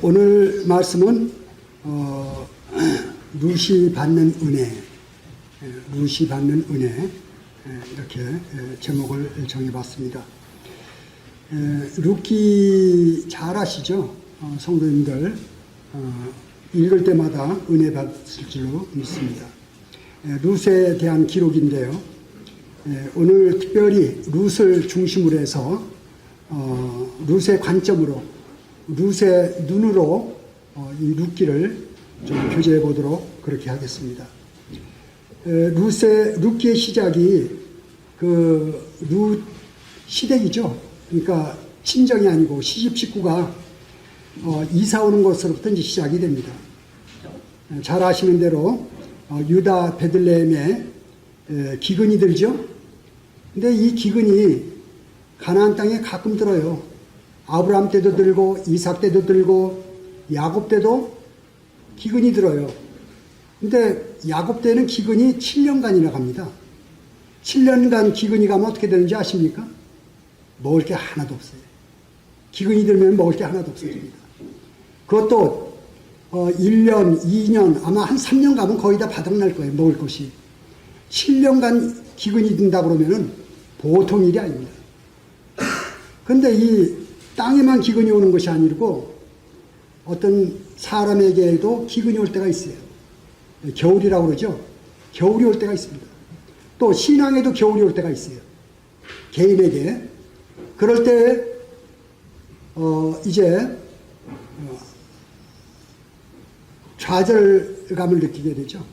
오늘 말씀은 루시 받는 은혜, 루시 받는 은혜 이렇게 제목을 정해봤습니다. 루키 잘 아시죠? 성도님들 읽을 때마다 은혜 받을 줄로 믿습니다. 룻에 대한 기록인데요. 오늘 특별히 룻을 중심으로 해서 룻의 관점으로, 룻의 눈으로 이 룻기를 좀 교제해 보도록 그렇게 하겠습니다. 룻기의 시작이 룻 시댁이죠. 그러니까 친정이 아니고 시집 식구가 이사 오는 것으로부터 이제 시작이 됩니다. 잘 아시는 대로 유다 베들레헴에 기근이 들죠. 근데 이 기근이 가나안 땅에 가끔 들어요. 아브라함 때도 들고 이삭 때도 들고 야곱 때도 기근이 들어요. 근데 야곱 때는 기근이 7년간이나 갑니다. 7년간 기근이 가면 어떻게 되는지 아십니까? 먹을 게 하나도 없어요. 기근이 들면 먹을 게 하나도 없어집니다. 그것도 1년, 2년, 아마 한 3년 가면 거의 다 바닥날 거예요. 먹을 것이. 7년간 기근이 든다 그러면은 보통 일이 아닙니다. 그런데 이 땅에만 기근이 오는 것이 아니고 어떤 사람에게도 기근이 올 때가 있어요. 겨울이라고 그러죠. 겨울이 올 때가 있습니다. 또 신앙에도 겨울이 올 때가 있어요. 개인에게. 그럴 때 이제 좌절감을 느끼게 되죠.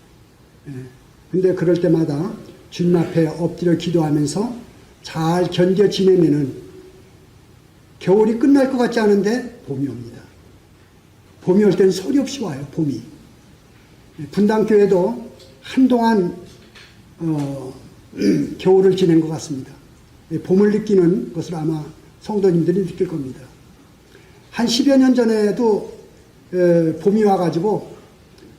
근데 그럴 때마다 주님 앞에 엎드려 기도하면서 잘 견뎌 지내면은 겨울이 끝날 것 같지 않은데 봄이 옵니다. 봄이 올 때는 소리 없이 와요. 봄이. 분당교회도 한동안 겨울을 지낸 것 같습니다. 봄을 느끼는 것을 아마 성도님들이 느낄 겁니다. 한 10여 년 전에도 봄이 와가지고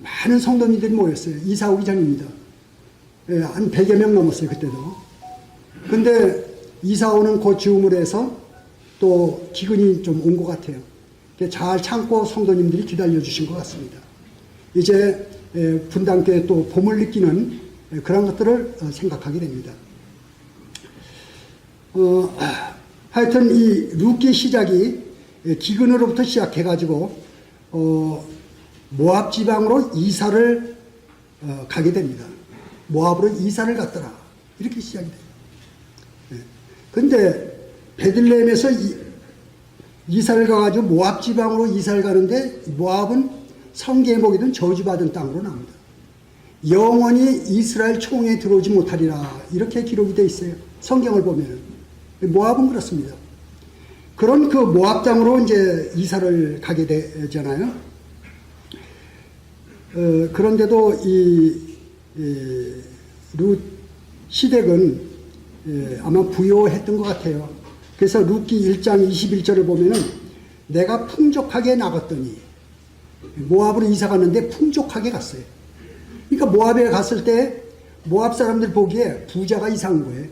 많은 성도님들이 모였어요. 이사 오기 전입니다. 한 100여 명 넘었어요. 그때도. 근데 이사 오는 그 즈음으로 해서 또 기근이 좀 온 것 같아요. 잘 참고 성도님들이 기다려 주신 것 같습니다. 이제 분당교회 또 봄을 느끼는 그런 것들을 생각하게 됩니다. 하여튼 이 룻기 시작이 기근으로부터 시작해가지고 모압 지방으로 이사를 가게 됩니다. 모압으로 이사를 갔더라. 이렇게 시작이 돼요. 근데 베들레헴에서 이사를 가가지고 모압 지방으로 이사를 가는데 모압은 성경에 보기든 저주받은 땅으로 나옵니다. 영원히 이스라엘 총에 들어오지 못하리라. 이렇게 기록이 되어 있어요. 성경을 보면은. 모압은 그렇습니다. 그런 그 모압 땅으로 이제 이사를 가게 되잖아요. 그런데도 룻 시댁은 아마 부요했던 것 같아요. 그래서 룻기 1장 21절을 보면은 내가 풍족하게 나갔더니 모압으로 이사 갔는데 풍족하게 갔어요. 그러니까 모압에 갔을 때 모압 사람들 보기에 부자가 이사 온 거예요.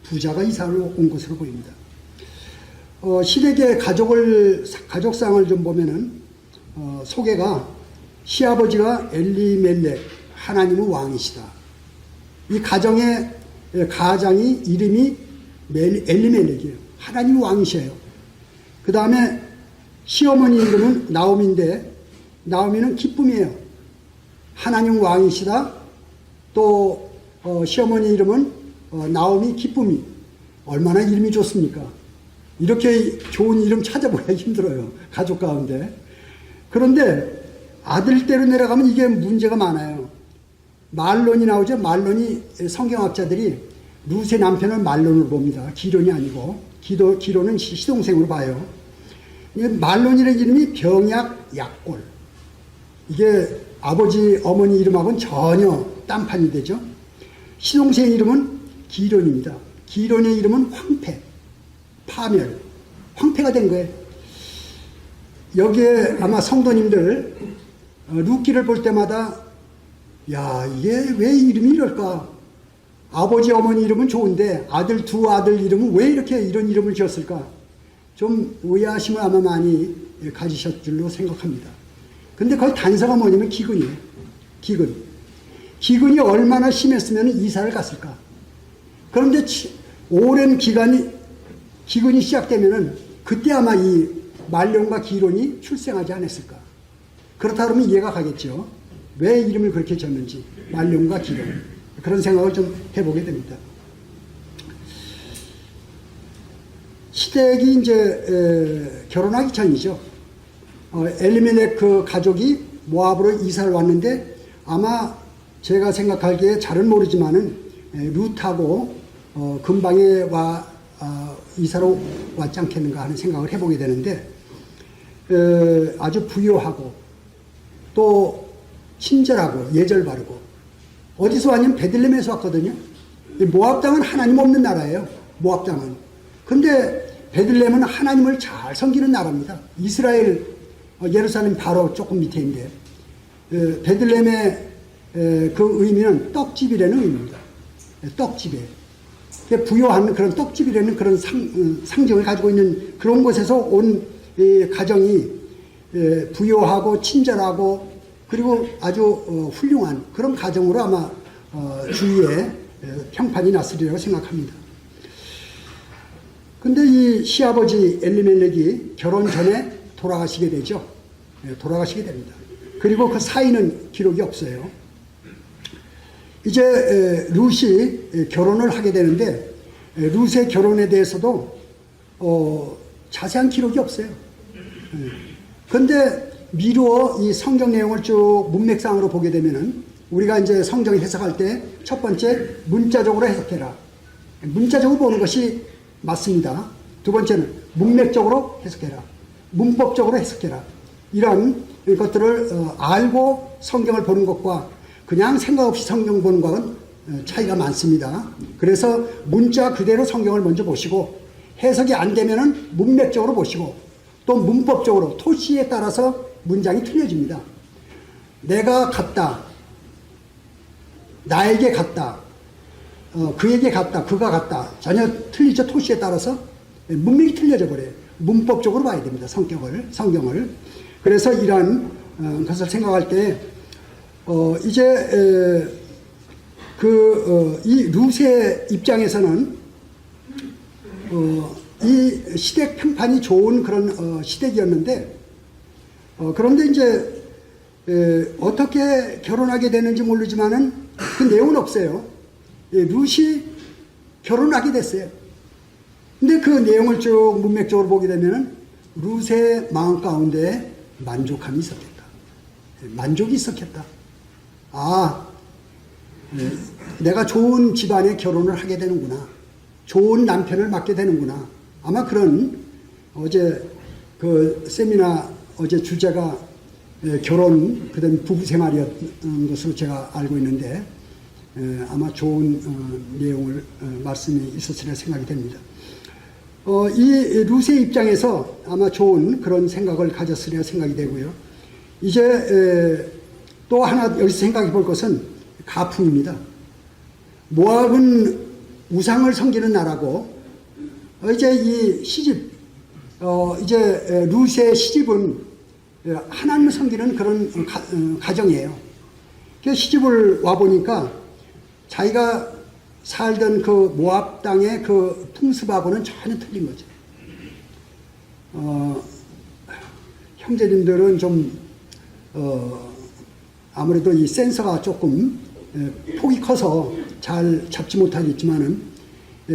부자가 이사를 온 것으로 보입니다. 시댁의 가족상을 좀 보면은 소개가 시아버지가 엘리멜렉, 하나님의 왕이시다. 이 가장이 이름이 엘리멜렉이에요. 하나님의 왕이셔요. 그 다음에 시어머니 이름은 나오미인데 나오미는 기쁨이에요. 하나님 왕이시다. 또 시어머니 이름은 나오미 기쁨이. 얼마나 이름이 좋습니까? 이렇게 좋은 이름 찾아보기가 힘들어요. 가족 가운데. 그런데 아들대로 내려가면 이게 문제가 많아요. 말론이 나오죠. 말론이 성경학자들이 룻의 남편을 말론으로 봅니다. 기론이 아니고. 기론은 시동생으로 봐요. 말론이라는 이름이 병약, 약골. 이게 아버지, 어머니 이름하고는 전혀 딴판이 되죠. 시동생 이름은 기론입니다. 기론의 이름은 황폐, 파멸, 황폐가 된 거예요. 여기에 아마 성도님들 룻기를 볼 때마다 야, 이게 왜 이름이 이럴까? 아버지 어머니 이름은 좋은데 두 아들 이름은 왜 이렇게 이런 이름을 지었을까? 좀 의아심을 아마 많이 가지셨을 줄로 생각합니다. 근데 거의 단서가 뭐냐면 기근이에요. 기근. 기근이 얼마나 심했으면 이사를 갔을까. 그런데 오랜 기근이 시작되면은 그때 아마 이 말룡과 기론이 출생하지 않았을까. 그렇다 그러면 이해가 가겠죠. 왜 이름을 그렇게 졌는지. 말룡과 기론. 그런 생각을 좀 해보게 됩니다. 시댁이 이제 결혼하기 전이죠. 엘리멜렉 가족이 모압으로 이사를 왔는데 아마 제가 생각하기에 잘은 모르지만은 룻하고 근방에 이사로 왔지 않겠는가 하는 생각을 해보게 되는데 아주 부유하고 또 친절하고 예절 바르고 어디서 왔냐면 베들레헴에서 왔거든요. 모압 땅은 하나님 없는 나라예요. 모압 땅은. 근데 베들레헴은 하나님을 잘 섬기는 나라입니다. 이스라엘 예루살렘 바로 조금 밑에인데 베들레헴의 그 의미는 떡집이라는 의미입니다. 떡집에 부여한 그런 떡집이라는 그런 상징을 가지고 있는 그런 곳에서 온 가정이 부여하고 친절하고 그리고 아주 훌륭한 그런 가정으로 아마 주위에 평판이 났으리라고 생각합니다. 근데 이 시아버지 엘리멜렉이 결혼 전에 돌아가시게 되죠. 돌아가시게 됩니다. 그리고 그 사이는 기록이 없어요. 이제 룻이 결혼을 하게 되는데 룻의 결혼에 대해서도 자세한 기록이 없어요. 그런데 미루어 이 성경 내용을 쭉 문맥상으로 보게 되면은 우리가 이제 성경 해석할 때 첫 번째 문자적으로 해석해라. 문자적으로 보는 것이 맞습니다. 두 번째는 문맥적으로 해석해라. 문법적으로 해석해라. 이런 것들을 알고 성경을 보는 것과 그냥 생각 없이 성경 보는 것은 차이가 많습니다. 그래서 문자 그대로 성경을 먼저 보시고 해석이 안 되면은 문맥적으로 보시고 또 문법적으로 토시에 따라서 문장이 틀려집니다. 내가 갔다. 나에게 갔다. 그에게 갔다. 그가 갔다. 전혀 틀리죠. 토시에 따라서 문맥이 틀려져 버려요. 문법적으로 봐야 됩니다. 성경을. 그래서 이러한 것을 생각할 때 이제 이 룻의 입장에서는 이 시댁 평판이 좋은 그런 시댁이었는데 그런데 이제 어떻게 결혼하게 되는지 모르지만은 그 내용은 없어요. 룻이 결혼하게 됐어요. 근데 그 내용을 쭉 문맥적으로 보게 되면은 룻의 마음 가운데 만족함이 있었겠다. 만족이 있었겠다. 내가 좋은 집안에 결혼을 하게 되는구나. 좋은 남편을 맡게 되는구나. 아마 그런 어제 그 세미나 어제 주제가 결혼 그다음에 부부 생활이었던 것으로 제가 알고 있는데 아마 좋은 내용을 말씀이 있었으리라 생각이 됩니다. 이 룻의 입장에서 아마 좋은 그런 생각을 가졌으리라 생각이 되고요. 이제 또 하나 여기서 생각해 볼 것은 가풍입니다. 모압은 우상을 섬기는 나라고 이제 이 시집 이제 룻의 시집은 하나님을 섬기는 그런 가정이에요. 그래서 시집을 와 보니까 자기가 살던 그 모압 땅의 그 풍습하고는 전혀 틀린 거죠. 형제님들은 좀 아무래도 이 센서가 조금 폭이 커서 잘 잡지 못하겠지만은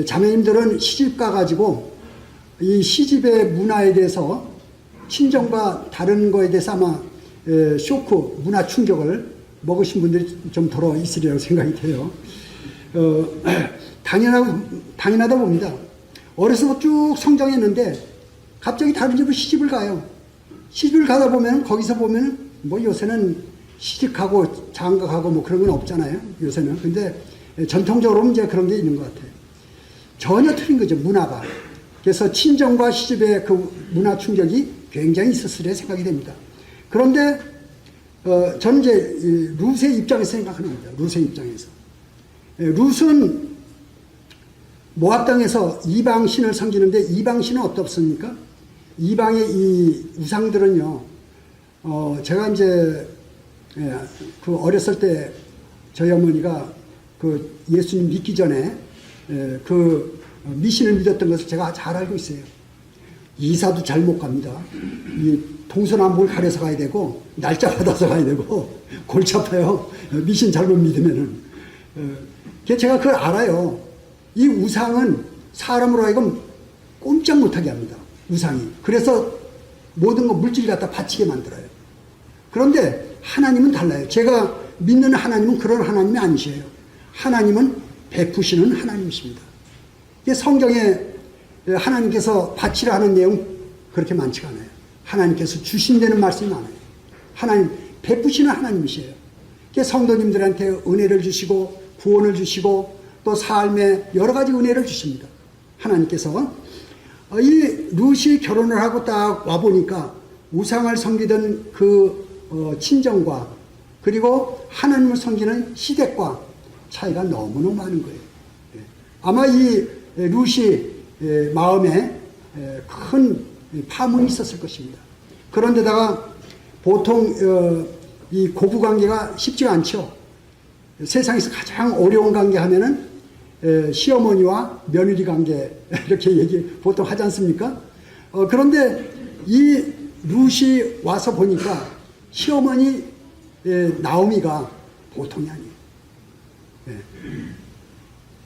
자매님들은 시집 가가지고 이 시집의 문화에 대해서 친정과 다른 거에 대해서 아마 쇼크, 문화 충격을 먹으신 분들이 좀 덜어 있으리라고 생각이 돼요. 당연하다 봅니다. 어려서 쭉 성장했는데 갑자기 다른 집으로 시집을 가요. 시집을 가다 보면 거기서 보면 뭐 요새는 시집가고 장가가고 뭐 그런 건 없잖아요. 요새는. 근데 전통적으로는 이제 그런 게 있는 것 같아요. 전혀 틀린 거죠. 문화가. 그래서 친정과 시집의 그 문화 충격이 굉장히 있었으리라 생각이 됩니다. 그런데 저는 이제 룻의 입장에서 생각하는 겁니다. 룻의 입장에서. 룻은 모압 땅에서 이방신을 섬기는데 이방신은 어떻습니까? 이방의 이 우상들은요, 제가 이제, 그 어렸을 때 저희 어머니가 그 예수님 믿기 전에, 그 미신을 믿었던 것을 제가 잘 알고 있어요. 이사도 잘 못 갑니다. 이 동서남북을 가려서 가야 되고, 날짜 받아서 가야 되고, 골치 아파요. 미신 잘못 믿으면은. 제가 그걸 알아요. 이 우상은 사람으로 하여금 꼼짝 못하게 합니다. 우상이. 그래서 모든 거 물질 갖다 바치게 만들어요. 그런데 하나님은 달라요. 제가 믿는 하나님은 그런 하나님이 아니세요. 하나님은 베푸시는 하나님이십니다. 성경에 하나님께서 바치라 하는 내용 그렇게 많지가 않아요. 하나님께서 주신다는 말씀이 많아요. 하나님 베푸시는 하나님이세요. 성도님들한테 은혜를 주시고 구원을 주시고 또 삶에 여러 가지 은혜를 주십니다. 하나님께서 이 룻이 결혼을 하고 딱 와보니까 우상을 섬기던 그 친정과 그리고 하나님을 섬기는 시댁과 차이가 너무너무 많은 거예요. 아마 이 룻이 마음에 큰 파문이 있었을 것입니다. 그런데다가 보통 이 고부관계가 쉽지가 않죠. 세상에서 가장 어려운 관계 하면은 시어머니와 며느리 관계 이렇게 보통 하지 않습니까? 그런데 이 룻이 와서 보니까 시어머니 나오미가 보통이 아니에요.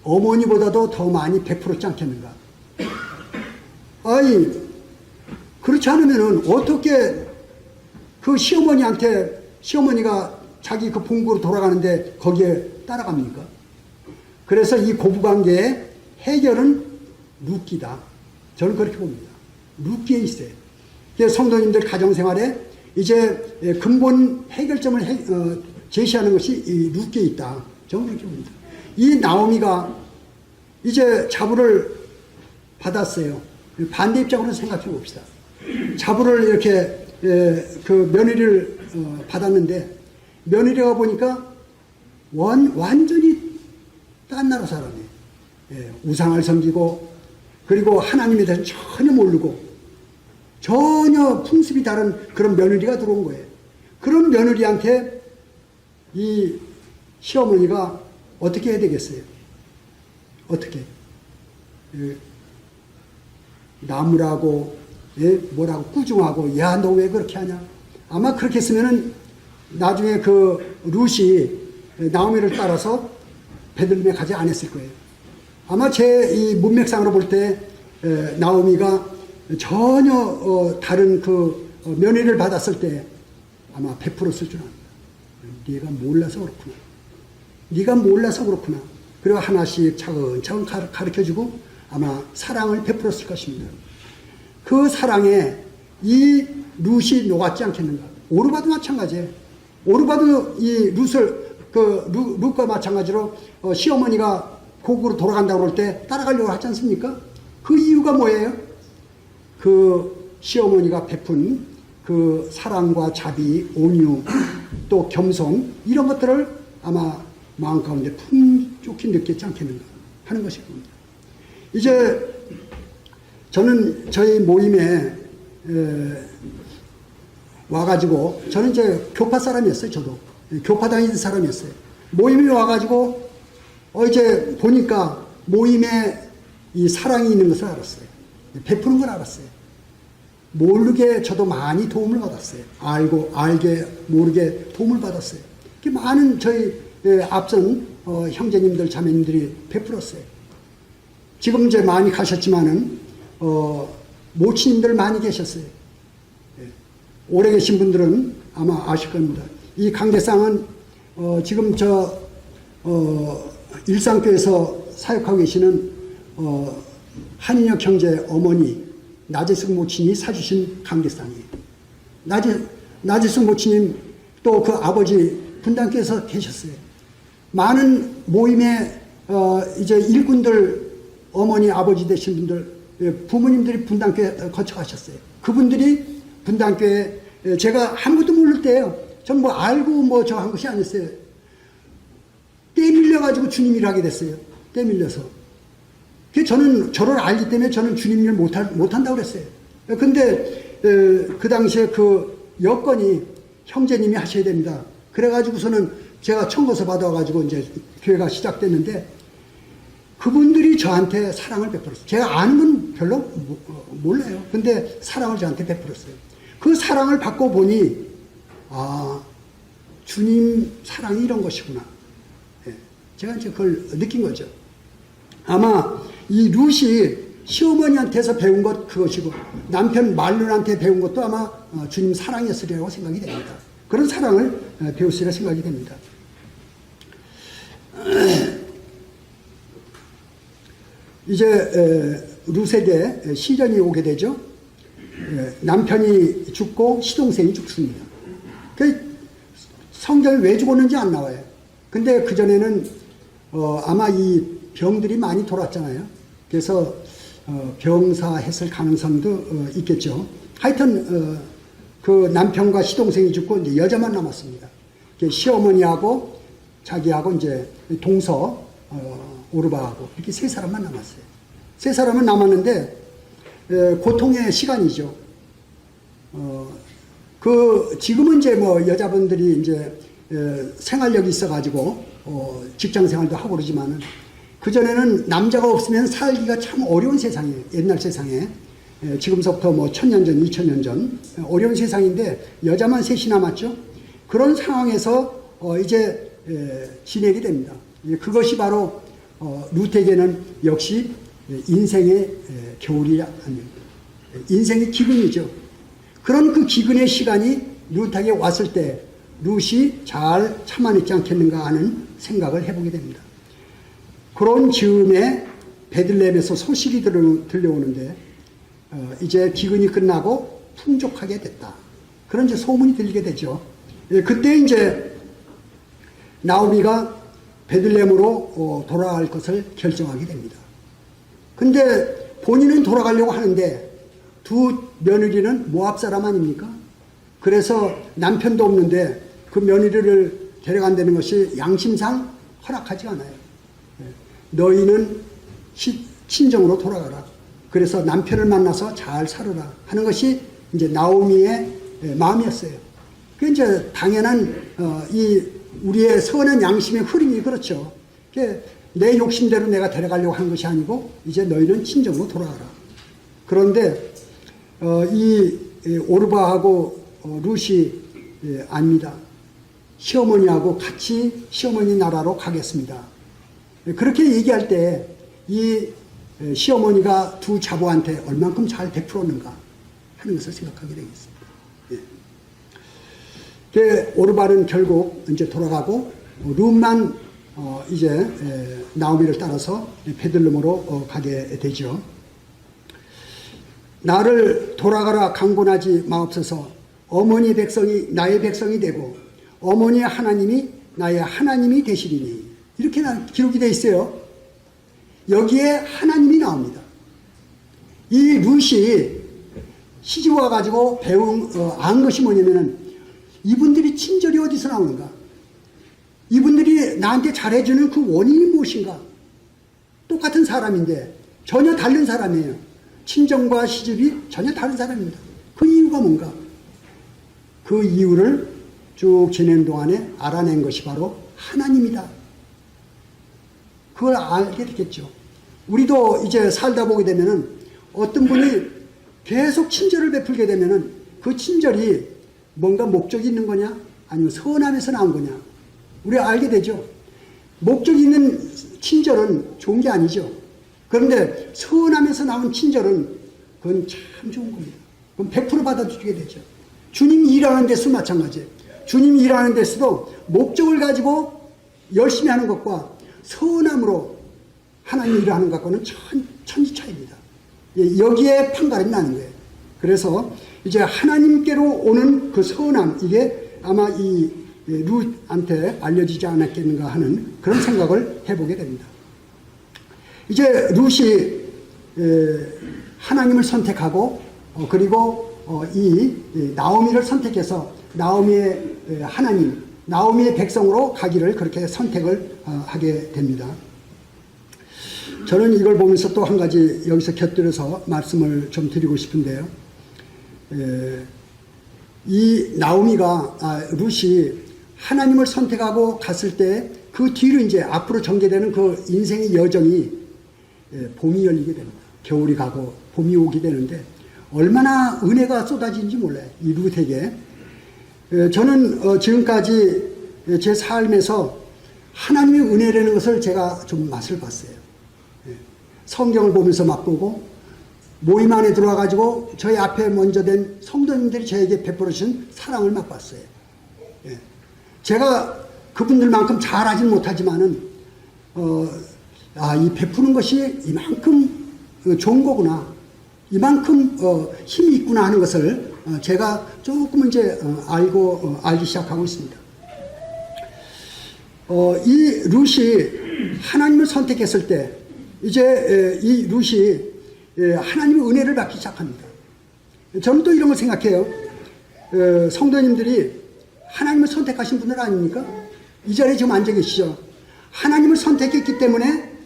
어머니보다도 더 많이 베풀었지 않겠는가? 아이, 그렇지 않으면은 어떻게 그 시어머니가 자기 그 본국으로 돌아가는데 거기에 따라갑니까? 그래서 이 고부관계의 해결은 룻기다. 저는 그렇게 봅니다. 룻기에 있어요. 성도님들 가정생활에 이제 근본 해결점을 제시하는 것이 이 룻기에 있다. 저는 그렇게 봅니다. 이 나오미가 이제 자부를 받았어요. 반대 입장으로 생각해 봅시다. 자부를 이렇게 그 며느리를 받았는데 며느리가 보니까 완전히 딴 나라 사람이에요. 우상을 섬기고 그리고 하나님에 대해서 전혀 모르고 전혀 풍습이 다른 그런 며느리가 들어온 거예요. 그런 며느리한테 이 시어머니가 어떻게 해야 되겠어요? 어떻게? 나무라고 뭐라고 꾸중하고 야 너 왜 그렇게 하냐? 아마 그렇게 했으면은 나중에 그 룻이 나오미를 따라서 베들레헴에 가지 않았을 거예요. 아마 제 이 문맥상으로 볼 때 나오미가 전혀 다른 그 며느리를 받았을 때 아마 베풀었을 줄 압니다. 네가 몰라서 그렇구나. 네가 몰라서 그렇구나. 그리고 하나씩 차근차근 가르쳐주고 아마 사랑을 베풀었을 것입니다. 그 사랑에 이 룻이 녹았지 않겠는가. 오르바도 마찬가지예요. 오르바도 이 룻과 마찬가지로 시어머니가 고국으로 돌아간다고 그럴 때 따라가려고 하지 않습니까? 그 이유가 뭐예요? 그 시어머니가 베푼 그 사랑과 자비, 온유, 또 겸손 이런 것들을 아마 마음 가운데 풍족히 느꼈지 않겠는가 하는 것일 겁니다. 이제 저는 저희 모임에 와가지고 저는 이제 교파 사람이었어요. 저도 교파 다니는 사람이었어요. 모임에 와가지고 이제 보니까 모임에 이 사랑이 있는 것을 알았어요. 베푸는 걸 알았어요. 모르게 저도 많이 도움을 받았어요. 알게 모르게 도움을 받았어요. 많은 저희 앞선 형제님들 자매님들이 베풀었어요. 지금 이제 많이 가셨지만은 모친님들 많이 계셨어요. 오래 계신 분들은 아마 아실 겁니다. 이 강대상은 지금 일산교에서 사역하고 계시는 한인혁 형제 어머니 나재숙 모친이 사주신 강대상이에요. 나재숙 모친님 또 그 아버지 분당교에서 계셨어요. 많은 모임에 이제 일꾼들 어머니 아버지 되신 분들 부모님들이 분당교에 거쳐가셨어요. 그분들이 분당교에 제가 아무것도 모를 때예요. 전 뭐 알고 저 한 것이 아니었어요. 떼밀려가지고 주님 일을 하게 됐어요. 떼밀려서. 저는 저를 알기 때문에 저는 주님 일 못한다고 그랬어요. 근데 그 당시에 그 여건이 형제님이 하셔야 됩니다. 그래가지고서는 제가 청구서 받아가지고 이제 교회가 시작됐는데 그분들이 저한테 사랑을 베풀었어요. 제가 아는 건 별로 몰라요. 근데 사랑을 저한테 베풀었어요. 그 사랑을 받고 보니 아, 주님 사랑이 이런 것이구나. 예, 제가 이제 그걸 느낀 거죠. 아마 이 룻이 시어머니한테서 배운 것 그것이고 남편 말론한테 배운 것도 아마 주님 사랑이었으리라고 생각이 됩니다. 그런 사랑을 배웠으리라 생각이 됩니다. 이제 룻에게 시련이 오게 되죠. 남편이 죽고 시동생이 죽습니다. 성경에 왜 죽었는지 안 나와요. 근데 그전에는 아마 이 병들이 많이 돌았잖아요. 그래서 병사했을 가능성도 있겠죠. 하여튼 그 남편과 시동생이 죽고 이제 여자만 남았습니다. 시어머니하고 자기하고 이제 동서 오르바하고 이렇게 세 사람만 남았어요. 세 사람은 남았는데 고통의 시간이죠. 지금은 이제 뭐 여자분들이 이제 생활력이 있어가지고 직장 생활도 하고 그러지만은 그전에는 남자가 없으면 살기가 참 어려운 세상이에요. 옛날 세상에. 지금서부터 뭐 1000년 전, 2000년 전 어려운 세상인데 여자만 셋이 남았죠. 그런 상황에서 이제 지내게 됩니다. 그것이 바로 룻에게는 역시 인생의 겨울이 아닙니다. 인생의 기근이죠. 그런 그 기근의 시간이 룻에게 왔을 때 룻이 잘 참아냈지 않겠는가 하는 생각을 해보게 됩니다. 그런 즈음에 베들레헴에서 소식이 들려오는데 이제 기근이 끝나고 풍족하게 됐다. 그런 이제 소문이 들리게 되죠. 그때 이제 나오미가 베들레헴으로 돌아갈 것을 결정하게 됩니다. 근데 본인은 돌아가려고 하는데 두 며느리는 모압 사람 아닙니까? 그래서 남편도 없는데 그 며느리를 데려간다는 것이 양심상 허락하지 않아요. 너희는 친정으로 돌아가라. 그래서 남편을 만나서 잘 살아라 하는 것이 이제 나오미의 마음이었어요. 그 이제 당연한 우리의 선한 양심의 흐름이 그렇죠. 내 욕심대로 내가 데려가려고 하는 것이 아니고 이제 너희는 친정으로 돌아가라. 그런데 이 오르바하고 룻이 아닙니다. 시어머니하고 같이 시어머니 나라로 가겠습니다. 그렇게 얘기할 때 이 시어머니가 두 자부한테 얼만큼 잘 베풀었는가 하는 것을 생각하게 되겠습니다. 예. 오르바는 결국 이제 돌아가고 룻만 이제 나오미를 따라서 베들레헴으로 가게 되죠. 나를 돌아가라 강권하지 마옵소서. 어머니 백성이 나의 백성이 되고 어머니의 하나님이 나의 하나님이 되시리니. 이렇게 기록이 되어 있어요. 여기에 하나님이 나옵니다. 이 룻이 시집 와가지고 안 것이 뭐냐면은 이분들이 친절이 어디서 나오는가? 이분들이 나한테 잘해주는 그 원인이 무엇인가? 똑같은 사람인데 전혀 다른 사람이에요. 친정과 시집이 전혀 다른 사람입니다. 그 이유가 뭔가? 그 이유를 쭉 지내는 동안에 알아낸 것이 바로 하나님이다. 그걸 알게 되겠죠. 우리도 이제 살다 보게 되면은 어떤 분이 계속 친절을 베풀게 되면은 그 친절이 뭔가 목적이 있는 거냐? 아니면 선함에서 나온 거냐? 우리가 알게 되죠. 목적이 있는 친절은 좋은 게 아니죠. 그런데 선함에서 나온 친절은 그건 참 좋은 겁니다. 그럼 100% 받아주게 되죠. 주님이 일하는 데서 마찬가지예요. 주님이 일하는 데서도 목적을 가지고 열심히 하는 것과 선함으로 하나님 일을 하는 것과는 천지 차이입니다. 여기에 판가름이 나는 거예요. 그래서 이제 하나님께로 오는 그 선함, 이게 아마 이 룻한테 알려지지 않았겠는가 하는 그런 생각을 해보게 됩니다. 이제 룻이 하나님을 선택하고 그리고 이 나오미를 선택해서 나오미의 하나님, 나오미의 백성으로 가기를 그렇게 선택을 하게 됩니다. 저는 이걸 보면서 또 한 가지 여기서 곁들여서 말씀을 좀 드리고 싶은데요. 이 나오미가 룻이 하나님을 선택하고 갔을 때 그 뒤로 이제 앞으로 전개되는 그 인생의 여정이 봄이 열리게 됩니다. 겨울이 가고 봄이 오게 되는데 얼마나 은혜가 쏟아지는지 몰라요. 이 룻에게. 저는 지금까지 제 삶에서 하나님의 은혜라는 것을 제가 좀 맛을 봤어요. 성경을 보면서 맛보고 모임 안에 들어와가지고 저희 앞에 먼저 된 성도님들이 저에게 베풀어 주신 사랑을 맛봤어요. 제가 그분들만큼 잘하지는 못하지만은 이 베푸는 것이 이만큼 좋은 거구나, 이만큼 힘이 있구나 하는 것을 제가 조금 이제 알기 시작하고 있습니다. 이 룻이 하나님을 선택했을 때 이제 이 룻이 하나님의 은혜를 받기 시작합니다. 저는 또 이런 걸 생각해요. 성도님들이 하나님을 선택하신 분들 아닙니까? 이 자리에 지금 앉아 계시죠. 하나님을 선택했기 때문에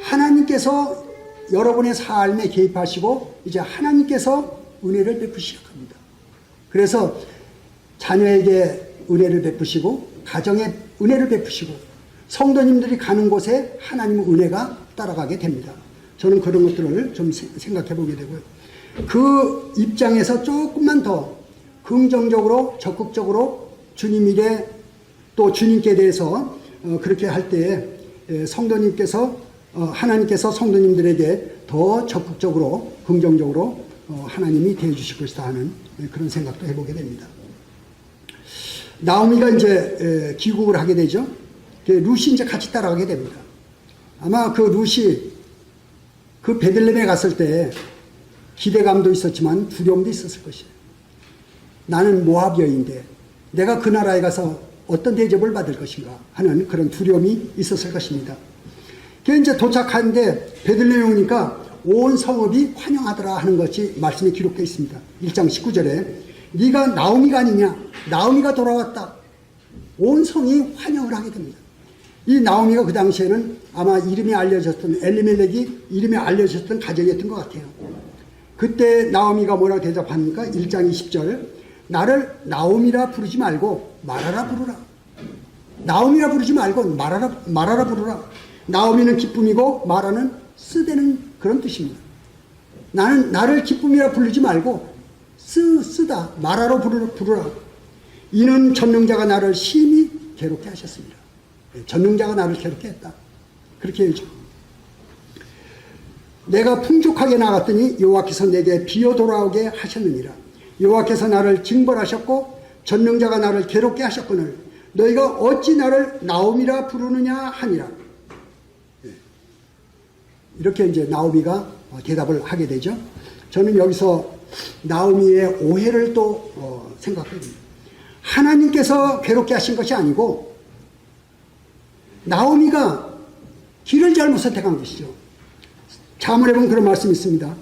하나님께서 여러분의 삶에 개입하시고 이제 하나님께서 은혜를 베푸시기 시작합니다. 그래서 자녀에게 은혜를 베푸시고 가정에 은혜를 베푸시고 성도님들이 가는 곳에 하나님의 은혜가 따라가게 됩니다. 저는 그런 것들을 좀 생각해 보게 되고요. 그 입장에서 조금만 더 긍정적으로 적극적으로 주님 일에 또 주님께 대해서 그렇게 할 때 성도님께서 하나님께서 성도님들에게 더 적극적으로 긍정적으로 하나님이 대해 주실 것이다 하는 그런 생각도 해보게 됩니다. 나오미가 이제 귀국을 하게 되죠. 룻이 이제 같이 따라가게 됩니다. 아마 그 룻이 그 베들레헴에 갔을 때 기대감도 있었지만 두려움도 있었을 것이에요. 나는 모압 여인인데 내가 그 나라에 가서 어떤 대접을 받을 것인가 하는 그런 두려움이 있었을 것입니다. 그 이제 도착하는데 베들레헴에 오니까 온 성읍이 환영하더라 하는 것이 말씀에 기록되어 있습니다. 1장 19절에 네가 나오미가 아니냐, 나오미가 돌아왔다. 온 성이 환영을 하게 됩니다. 이 나오미가 그 당시에는 아마 이름이 알려졌던 엘리멜렉이 이름이 알려졌던 가정이었던 것 같아요. 그때 나오미가 뭐라고 대답합니까? 1장 20절 나를 나오미라 부르지 말고 마라라 부르라. 나오미라 부르지 말고 마라라 부르라. 나오미는 기쁨이고 마라는 쓰대는 그런 뜻입니다. 나를 기쁨이라 부르지 말고 쓰다 마라로 부르라. 이는 전능자가 나를 심히 괴롭게 하셨습니다. 전능자가 나를 괴롭게 했다. 그렇게 해야죠. 내가 풍족하게 나갔더니 여호와께서 내게 비어 돌아오게 하셨느니라. 여호와께서 나를 징벌하셨고 전능자가 나를 괴롭게 하셨거늘 너희가 어찌 나를 나오미라 부르느냐 하니라. 이렇게 이제 나오미가 대답을 하게 되죠. 저는 여기서 나오미의 오해를 또 생각합니다. 하나님께서 괴롭게 하신 것이 아니고 나오미가 길을 잘못 선택한 것이죠. 자문해 보면 그런 말씀이 있습니다.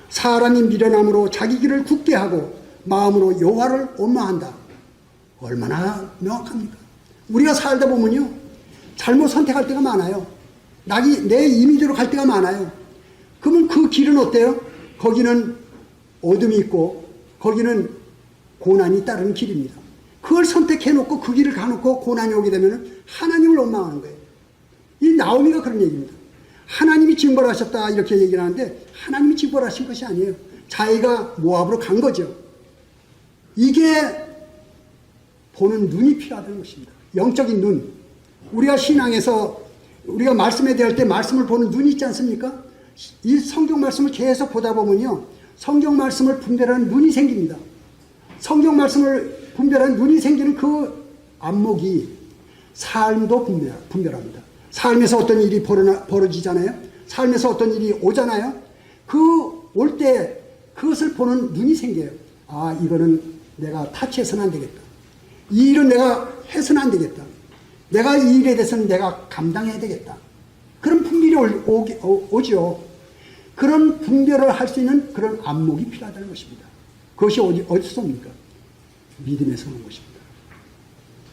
사람이 미련함으로 자기 길을 굳게 하고 마음으로 여호와를 원망한다. 얼마나 명확합니까? 우리가 살다 보면요 잘못 선택할 때가 많아요. 내 임의대로 갈 때가 많아요. 그러면 그 길은 어때요? 거기는 어둠이 있고 거기는 고난이 따르는 길입니다. 그걸 선택해놓고 그 길을 가놓고 고난이 오게 되면 하나님을 원망하는 거예요. 이 나오미가 그런 얘기입니다. 하나님이 징벌하셨다 이렇게 얘기를 하는데 하나님이 징벌하신 것이 아니에요. 자기가 모압으로 간 거죠. 이게 보는 눈이 필요하다는 것입니다. 영적인 눈. 우리가 신앙에서 우리가 말씀에 대할 때 말씀을 보는 눈이 있지 않습니까? 이 성경 말씀을 계속 보다 보면요 성경 말씀을 분별하는 눈이 생깁니다. 성경 말씀을 분별하는 눈이 생기는 그 안목이 삶도 분별합니다. 삶에서 어떤 일이 벌어지잖아요. 삶에서 어떤 일이 오잖아요. 그 올 때 그것을 보는 눈이 생겨요. 아, 이거는 내가 타치해서는 안 되겠다. 이 일은 내가 해서는 안 되겠다. 내가 이 일에 대해서는 내가 감당해야 되겠다. 그런 분별이 오죠. 그런 분별을 할 수 있는 그런 안목이 필요하다는 것입니다. 그것이 어디서 옵니까? 믿음에서 오는 것입니다.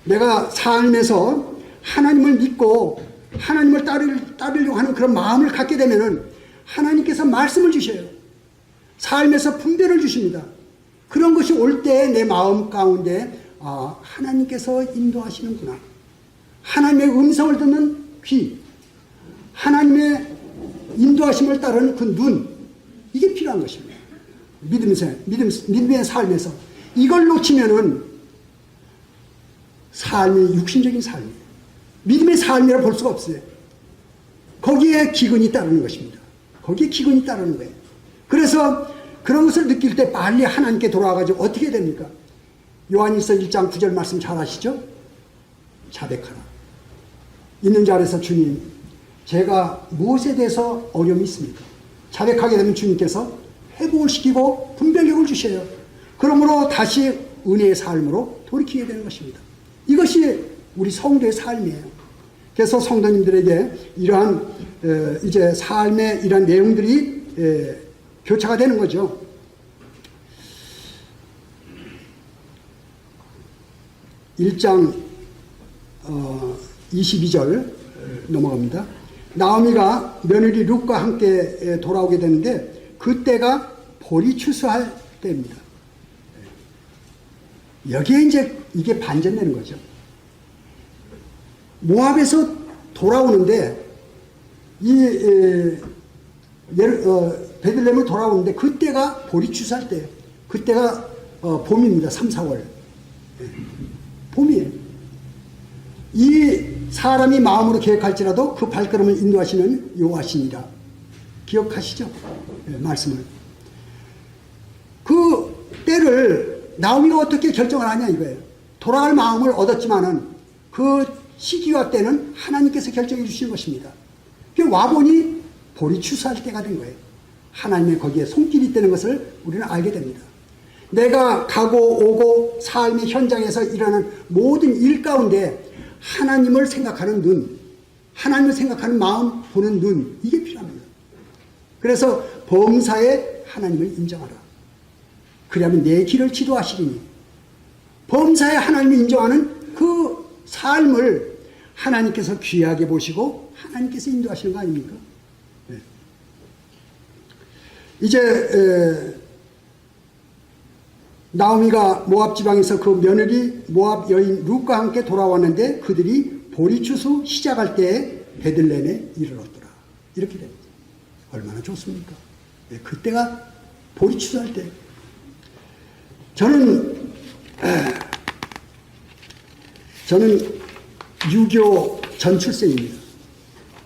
내가 삶에서 하나님을 믿고 하나님을 따르려고 하는 그런 마음을 갖게 되면은 하나님께서 말씀을 주셔요. 삶에서 분별을 주십니다. 그런 것이 올 때 내 마음 가운데 하나님께서 인도하시는구나. 하나님의 음성을 듣는 귀, 하나님의 인도하심을 따르는 그 눈, 이게 필요한 것입니다. 믿음의 삶에서 이걸 놓치면은 삶이 육신적인 삶이에요. 믿음의 삶이라 볼 수가 없어요. 거기에 기근이 따르는 것입니다. 거기에 기근이 따르는 거예요. 그래서 그런 것을 느낄 때 빨리 하나님께 돌아와가지고 어떻게 됩니까? 요한일서 1장 9절 말씀 잘 아시죠? 자백하라. 있는 자리에서 주님, 제가 무엇에 대해서 어려움이 있습니까? 자백하게 되면 주님께서 회복을 시키고 분별력을 주셔요. 그러므로 다시 은혜의 삶으로 돌이키게 되는 것입니다. 이것이 우리 성도의 삶이에요. 그래서 성도님들에게 이러한 이제 삶의 이러한 내용들이 교차가 되는 거죠. (1장 22절) 넘어갑니다. 나오미가 며느리 룻과 함께 돌아오게 되는데 그때가 보리 추수할 때입니다. 여기에 이제 이게 반전되는 거죠. 모압에서 돌아오는데 베들레헴을 돌아오는데 그때가 보리 추수할 때예요. 그때가 봄입니다. 3, 4월. 봄이에요. 이 사람이 마음으로 계획할지라도 그 발걸음을 인도하시는 여호와시니라. 기억하시죠? 말씀을. 그 때를 나오미가 어떻게 결정을 하냐 이거예요. 돌아갈 마음을 얻었지만은 그 시기와 때는 하나님께서 결정해 주시는 것입니다. 와보니 보리 추수할 때가 된 거예요. 하나님의 거기에 손길이 있다는 것을 우리는 알게 됩니다. 내가 가고 오고 삶의 현장에서 일어나는 모든 일 가운데 하나님을 생각하는 눈, 하나님을 생각하는 마음 보는 눈, 이게 필요합니다. 그래서 범사에 하나님을 인정하라. 그러면 내 길을 지도하시리니, 범사에 하나님을 인정하는 그 삶을 하나님께서 귀하게 보시고 하나님께서 인도하시는 거 아닙니까? 네. 이제 나오미가 모압 지방에서 그 며느리 모압 여인 룻과 함께 돌아왔는데 그들이 보리 추수 시작할 때에 베들레헴에 이르렀더라. 이렇게 됩니다. 얼마나 좋습니까? 네, 그때가 보리 추수할 때. 저는 6.25 전 출생입니다.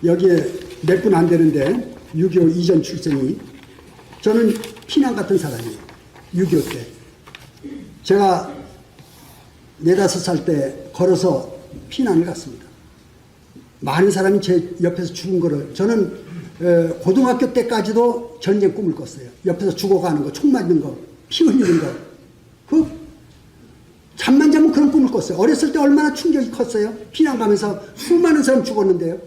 여기에 몇 분 안 되는데 6.25 이전 출생이. 저는 피난 같은 사람이에요. 6.25 때. 제가 4, 5살 때 걸어서 피난을 갔습니다. 많은 사람이 제 옆에서 죽은 거를, 저는 고등학교 때까지도 전쟁 꿈을 꿨어요. 옆에서 죽어가는 거, 총 맞는 거, 피 흘리는 거. 잠만 자면 그런 꿈을 꿨어요. 어렸을 때 얼마나 충격이 컸어요. 피난 가면서 수많은 사람 죽었는데요.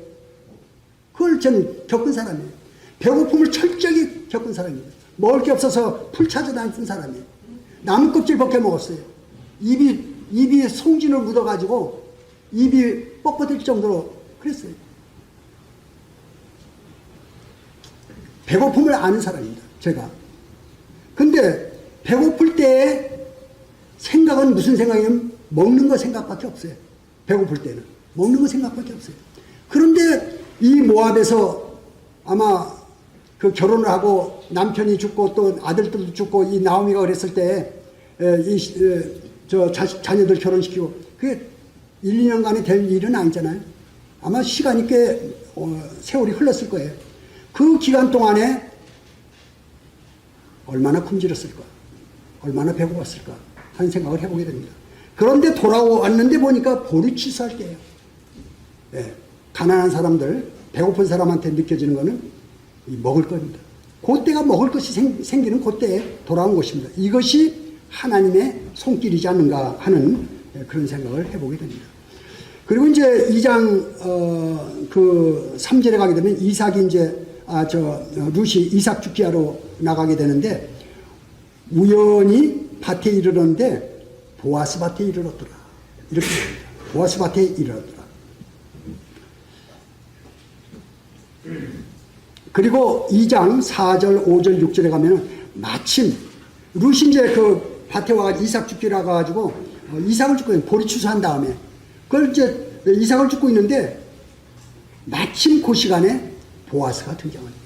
그걸 저는 겪은 사람이에요. 배고픔을 철저히 겪은 사람이에요. 먹을 게 없어서 풀 찾아다니는 사람이에요. 나무 껍질 벗겨 먹었어요. 입이 송진을 묻어가지고 입이 뻑뻑할 정도로 그랬어요. 배고픔을 아는 사람입니다. 제가. 근데 배고플 때 생각은 무슨 생각이냐면 먹는 거 생각밖에 없어요. 배고플 때는. 먹는 거 생각밖에 없어요. 그런데 이 모압에서 아마 그 결혼을 하고 남편이 죽고 또 아들들도 죽고 이 나오미가 그랬을 때 자녀들 결혼시키고 그게 1, 2년간에 될 일은 아니잖아요. 아마 시간이 꽤 세월이 흘렀을 거예요. 그 기간 동안에 얼마나 굶주렸을까, 얼마나 배고팠을까 하는 생각을 해보게 됩니다. 그런데 돌아왔는데 보니까 보리 추수할 때예요. 네. 가난한 사람들, 배고픈 사람한테 느껴지는 거는 이 먹을 겁니다. 그때가 먹을 것이 생기는 그때에 돌아온 것입니다. 이것이 하나님의 손길이지 않는가 하는 그런 생각을 해보게 됩니다. 그리고 이제 2장 3절에 가게 되면 이삭이 이제 룻이 이삭 죽기 하러 나가게 되는데 우연히 밭에 이르렀는데 보아스 밭에 이르렀더라. 이렇게 됩니다. 보아스 밭에 이르렀더라. 그리고 2장 4절, 5절, 6절에 가면 마침 룻이 이제 그 밭에 와가지고 이삭 죽기로 가가지고 이삭을 죽고 있는 보리 추수한 다음에 그걸 이제 이삭을 죽고 있는데 마침 그 시간에 보아스가 등장합니다.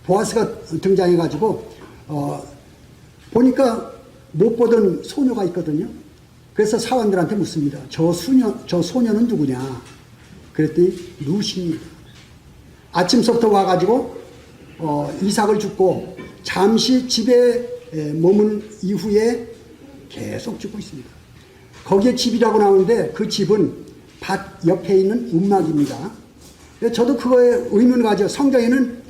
보아스가 등장해가지고 보니까 못 보던 소녀가 있거든요. 그래서 사원들한테 묻습니다. 저 소녀는 누구냐? 그랬더니 룻입니다. 아침서부터 와가지고 이삭을 죽고 잠시 집에 머문 이후에 계속 죽고 있습니다. 거기에 집이라고 나오는데 그 집은 밭 옆에 있는 움막입니다. 저도 그거에 의문을 가져. 성경에는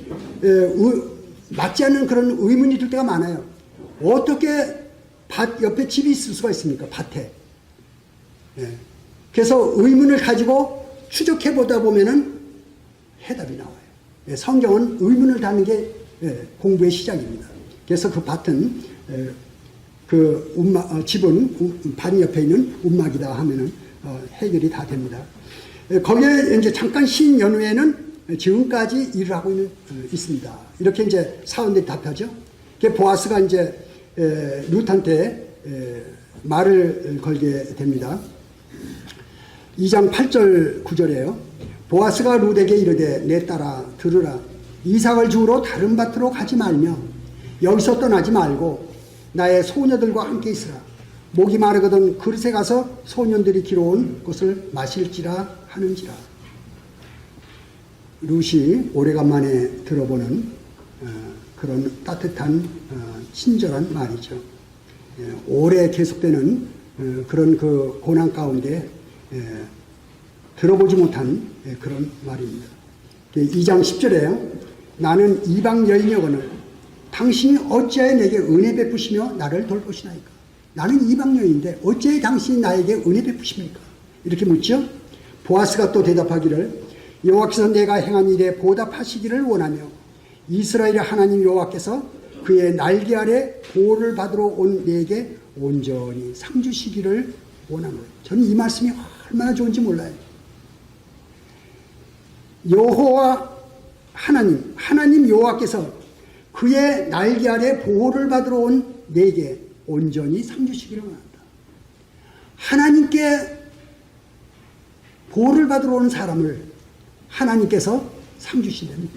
맞지 않는 그런 의문이 들 때가 많아요. 어떻게 밭 옆에 집이 있을 수가 있습니까? 밭에. 그래서 의문을 가지고 추적해 보다 보면은 해답이 나와요. 성경은 의문을 다는 게 공부의 시작입니다. 그래서 그 밭은 집은 밭 옆에 있는 움막이다 하면은 해결이 다 됩니다. 거기에 이제 잠깐 쉰 연후에는 지금까지 일을 하고 있습니다. 이렇게 이제 사원들이 답하죠. 보아스가 이제 룻한테 말을 걸게 됩니다. 2장 8절 9절에요. 보아스가 룻에게 이르되 내 딸아 들으라. 이삭을 주우러 다른 밭으로 가지 말며 여기서 떠나지 말고 나의 소녀들과 함께 있으라. 목이 마르거든 그릇에 가서 소년들이 길어온 것을 마실지라 하는지라. 룻이 오래간만에 들어보는 그런 따뜻한 친절한 말이죠. 오래 계속되는 그런 그 고난 가운데 들어보지 못한 그런 말입니다. 2장 10절에요. 나는 이방 여인이거늘 당신이 어찌하여 내게 은혜 베푸시며 나를 돌보시나이까. 나는 이방 여인인데 어찌하여 당신이 나에게 은혜 베푸십니까? 이렇게 묻죠. 보아스가 또 대답하기를 여호와께서 내가 행한 일에 보답하시기를 원하며 이스라엘의 하나님 여호와께서 그의 날개 아래 보호를 받으러 온 내게 온전히 상 주시기를 원하노라. 저는 이 말씀이 얼마나 좋은지 몰라요. 여호와 하나님 여호와께서 그의 날개 아래 보호를 받으러 온 내게 온전히 상 주시기를 원한다. 하나님께 보호를 받으러 오는 사람을 하나님께서 상 주신답니다.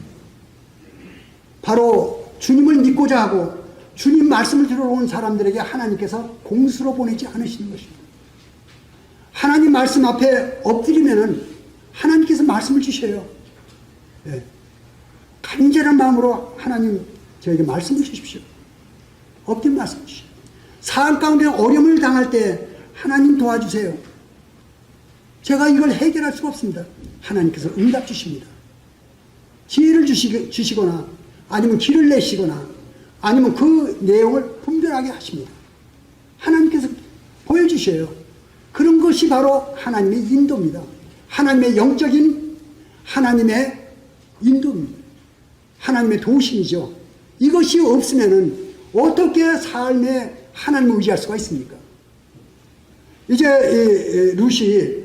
바로 주님을 믿고자 하고 주님 말씀을 들어오는 사람들에게 하나님께서 공수로 보내지 않으시는 것입니다. 하나님 말씀 앞에 엎드리면은 하나님께서 말씀을 주셔요. 간절한 마음으로 하나님 저에게 말씀을 주십시오. 엎드린 말씀 주십시오. 삶 가운데 어려움을 당할 때 하나님 도와주세요. 제가 이걸 해결할 수가 없습니다. 하나님께서 응답 주십니다. 지혜를 주시거나 아니면 길을 내시거나 아니면 그 내용을 분별하게 하십니다. 하나님께서 보여주셔요. 그런 것이 바로 하나님의 인도입니다. 하나님의 영적인 하나님의 인도입니다. 하나님의 도우심이죠. 이것이 없으면은 어떻게 삶에 하나님을 의지할 수가 있습니까? 이제 룻이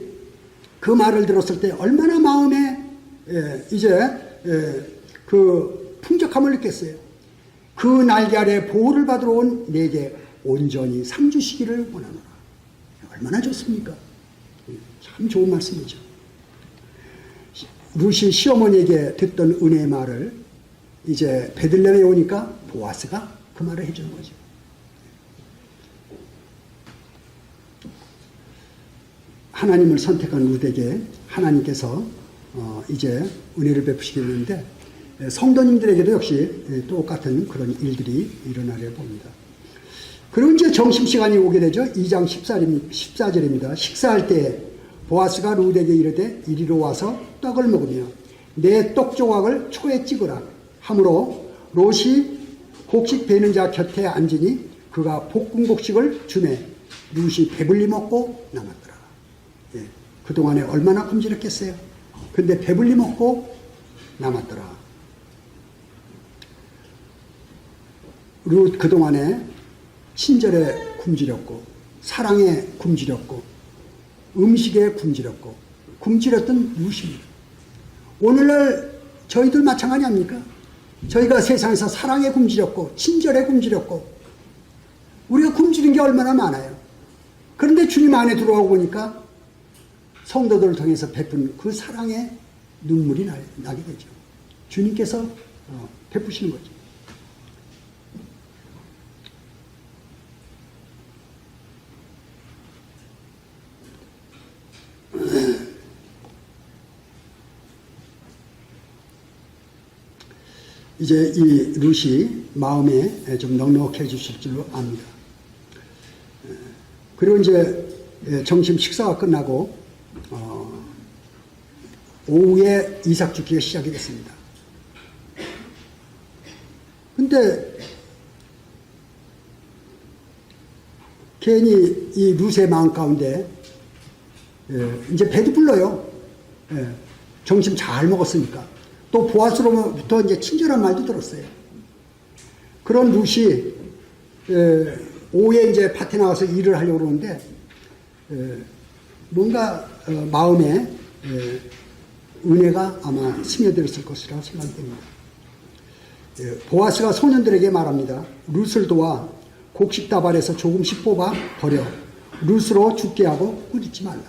그 말을 들었을 때 얼마나 마음에 이제 그 풍족함을 느꼈어요. 그 날개 아래 보호를 받으러 온 내게 온전히 상 주시기를 원하노라. 얼마나 좋습니까? 참 좋은 말씀이죠. 룻이 시어머니에게 듣던 은혜의 말을 이제 베들레헴에 오니까 보아스가 그 말을 해주는 거죠. 하나님을 선택한 룻에게 하나님께서 이제 은혜를 베푸시겠는데 성도님들에게도 역시 똑같은 그런 일들이 일어나려 봅니다. 그리고 이제 점심시간이 오게 되죠. 2장 14절입니다. 식사할 때 보아스가 룻에게 이르되 이리로 와서 떡을 먹으며 내 떡 조각을 초에 찍으라 하므로 롯이 곡식 베는 자 곁에 앉으니 그가 볶은 곡식을 주매 룻이 배불리 먹고 남았더라. 그동안에 얼마나 굶주렸겠어요. 근데 배불리 먹고 남았더라. 룻 그동안에 친절에 굶주렸고 사랑에 굶주렸고 음식에 굶주렸고 굶주렸던 룻입니다. 오늘날 저희들 마찬가지 아닙니까? 저희가 세상에서 사랑에 굶주렸고 친절에 굶주렸고 우리가 굶주린 게 얼마나 많아요. 그런데 주님 안에 들어오고 보니까 성도들을 통해서 베푼 그 사랑의 눈물이 나게 되죠. 주님께서 베푸시는 거죠. 이제 이 룻이 마음에 좀 넉넉해지실 줄 압니다. 그리고 이제 점심 식사가 끝나고 오후에 이삭 죽기가 시작이 됐습니다. 근데 괜히 이 룻의 마음 가운데 이제 배도 불러요. 점심 잘 먹었으니까. 또 보아스로부터 이제 친절한 말도 들었어요. 그런 룻이 오후에 이제 밭에 나가서 일을 하려고 그러는데 뭔가 마음에 은혜가 아마 스며들었을 것이라고 생각됩니다. 보아스가 소년들에게 말합니다. 룻을 도와 곡식다발에서 조금씩 뽑아 버려 룻으로 죽게 하고 꾸짖지 말라.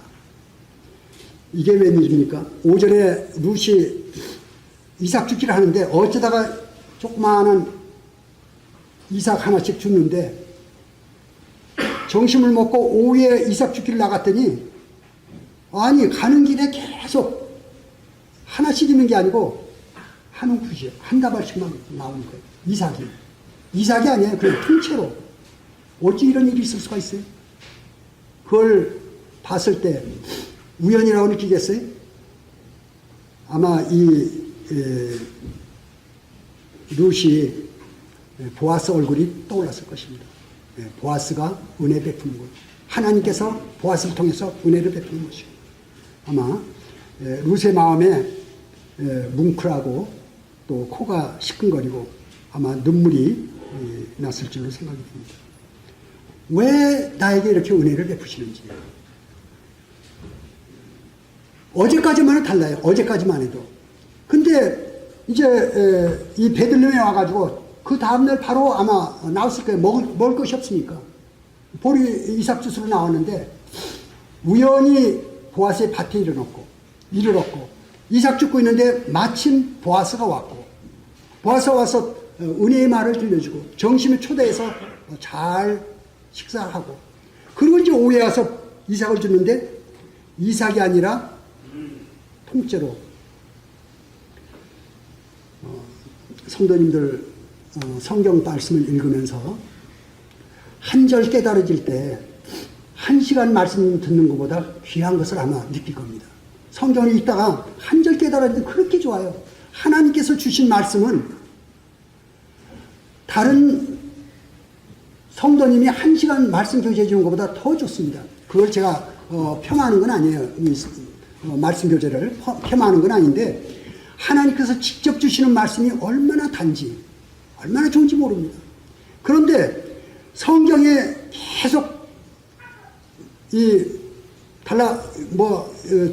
이게 웬일입니까? 오전에 룻이 이삭 죽기를 하는데 어쩌다가 조그마한 이삭 하나씩 줬는데 점심을 먹고 오후에 이삭 죽기를 나갔더니 아니 가는 길에 계속 하나씩 있는 게 아니고 한 움큼씩 한 다발씩만 나오는 거예요. 이삭이 아니에요. 그냥 통째로. 어찌 이런 일이 있을 수가 있어요? 그걸 봤을 때 우연이라고 느끼겠어요? 아마 이 룻이 보아스 얼굴이 떠올랐을 것입니다. 보아스가 은혜 베푸는 것. 하나님께서 보아스를 통해서 은혜를 베푸는 것이고 아마 룻의 마음에 뭉클하고 또 코가 시큰거리고 아마 눈물이 났을 줄로 생각이 듭니다. 왜 나에게 이렇게 은혜를 베푸시는지. 어제까지만은 달라요. 어제까지만 해도. 근데 이제 이 베들레헴에 와가지고 그 다음날 바로 아마 나왔을 거예요. 먹을 것이 없으니까. 보리 이삭 주스로 나왔는데 우연히 보아스의 밭에 일을 얻고 이삭 죽고 있는데 마침 보아스가 왔고 보아스가 와서 은혜의 말을 들려주고 정심을 초대해서 잘 식사하고 그리고 이제 오후에 와서 이삭을 주는데 이삭이 아니라 통째로 성도님들 성경 말씀을 읽으면서 한 절 깨달아질 때 1시간 말씀 듣는 것보다 귀한 것을 아마 느낄 겁니다. 성경을 읽다가 한 절 깨달아질 때 그렇게 좋아요. 하나님께서 주신 말씀은 다른 성도님이 1시간 말씀 교제해 주는 것보다 더 좋습니다. 그걸 제가 폄하하는 건 아니에요. 말씀 교제를 폄하하는 건 아닌데 하나님께서 직접 주시는 말씀이 얼마나 단지 얼마나 좋은지 모릅니다. 그런데 성경에 계속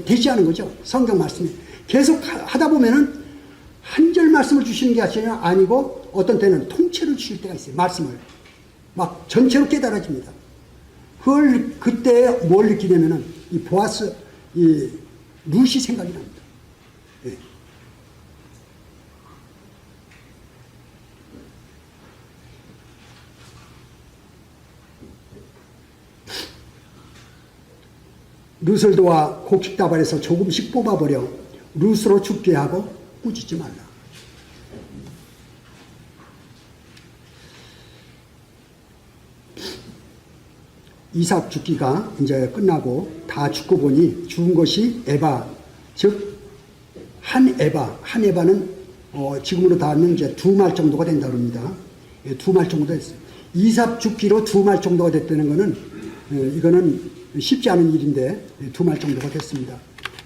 되지 않은 거죠. 성경 말씀이 계속 하다 보면은 한 절 말씀을 주시는 게 아니고 어떤 때는 통째로 주실 때가 있어요. 말씀을 막 전체로 깨달아집니다. 그때 뭘 느끼냐면은 이 보아스 이 룻이 생각이 납니다. 네. 룻을 도와 곡식다발에서 조금씩 뽑아버려 룻으로 죽게 하고 꾸짖지 말라. 이삭 죽기가 이제 끝나고 다 죽고 보니 죽은 것이 에바, 즉 한 에바는 지금으로 닿으면 이제 2말 정도가 된다 그럽니다. 2말 정도 됐어요. 이삭 죽기로 2말 정도가 됐다는 거는 이거는 쉽지 않은 일인데 2말 정도가 됐습니다.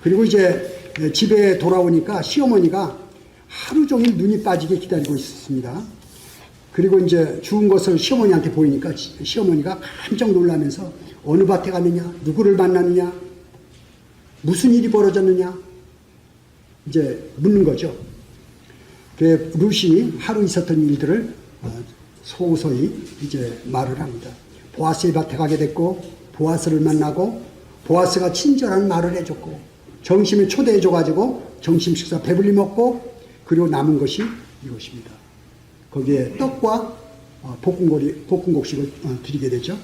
그리고 이제 집에 돌아오니까 시어머니가 하루 종일 눈이 빠지게 기다리고 있었습니다. 그리고 이제 죽은 것을 시어머니한테 보이니까 시어머니가 깜짝 놀라면서 어느 밭에 갔느냐, 누구를 만났느냐, 무슨 일이 벌어졌느냐 이제 묻는 거죠. 룻이 하루 있었던 일들을 소소히 이제 말을 합니다. 보아스의 밭에 가게 됐고 보아스를 만나고 보아스가 친절한 말을 해줬고 점심에 초대해줘가지고 점심 식사 배불리 먹고 그리고 남은 것이 이것입니다. 거기에 떡과 볶음곡식을 드리게 되죠.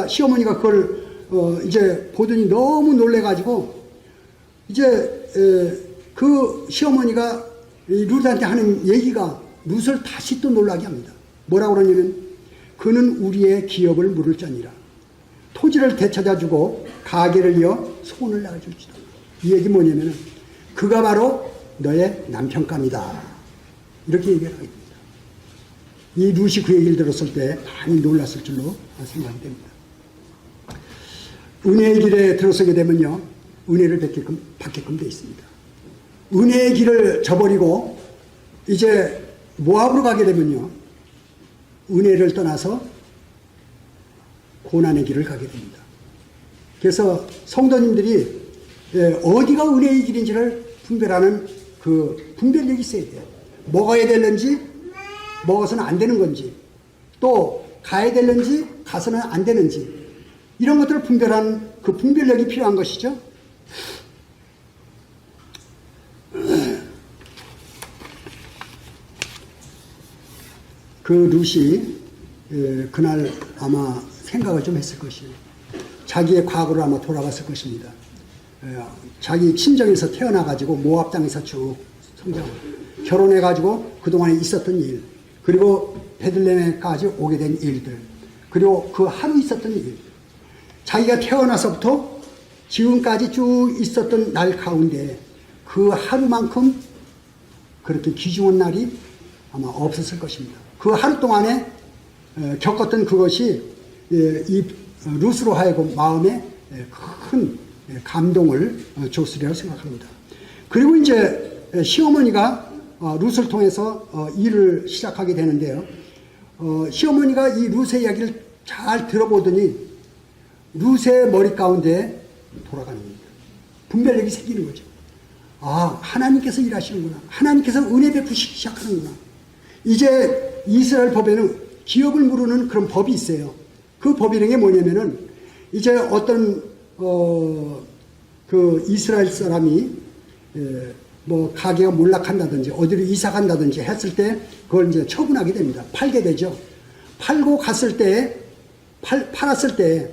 시어머니가 그걸 이제 보더니 너무 놀래가지고 이제 그 시어머니가 룻한테 하는 얘기가 룻을 다시 또 놀라게 합니다. 뭐라고 그러냐면 그는 우리의 기업을 물을 자니라. 토지를 되찾아주고 가게를 이어 소원을 낳아줄지다. 이 얘기 뭐냐면 그가 바로 너의 남편감이다. 이렇게 얘기를 하게 됩니다. 이 룻이 그 얘기를 들었을 때 많이 놀랐을 줄로 생각이 됩니다. 은혜의 길에 들어서게 되면요, 은혜를 받게끔 되어 있습니다. 은혜의 길을 저버리고 이제 모압으로 가게 되면요, 은혜를 떠나서 고난의 길을 가게 됩니다. 그래서 성도님들이 어디가 은혜의 길인지를 분별하는 그 분별력이 있어야 돼요. 먹어야 되는지 먹어서는 안 되는 건지, 또 가야 되는지 가서는 안 되는지, 이런 것들을 분별하는 그 분별력이 필요한 것이죠. 그 룻이 그날 아마 생각을 좀 했을 것이에요. 자기의 과거를 아마 돌아봤을 것입니다. 자기 친정에서 태어나가지고 모압 땅에서 쭉 성장을, 결혼해가지고 그동안에 있었던 일, 그리고 베들레헴까지 오게 된 일들, 그리고 그 하루 있었던 일, 자기가 태어나서부터 지금까지 쭉 있었던 날 가운데 그 하루만큼 그렇게 귀중한 날이 아마 없었을 것입니다. 그 하루 동안에 겪었던 그것이 이 룻으로 하여금 마음에 큰 감동을 줬으리라고 생각합니다. 그리고 이제 시어머니가 룻을 통해서 일을 시작하게 되는데요. 시어머니가 이 룻의 이야기를 잘 들어보더니 룻의 머리 가운데 돌아가는 겁니다. 분별력이 생기는 거죠. 아, 하나님께서 일하시는구나. 하나님께서 은혜 베푸시기 시작하는구나. 이제 이스라엘 법에는 기업을 물으는 그런 법이 있어요. 그 법이라는 게 뭐냐면은 이제 어떤 그 이스라엘 사람이 뭐 가게가 몰락한다든지 어디로 이사 간다든지 했을 때 그걸 이제 처분하게 됩니다. 팔게 되죠. 팔고 갔을 때 팔았을 때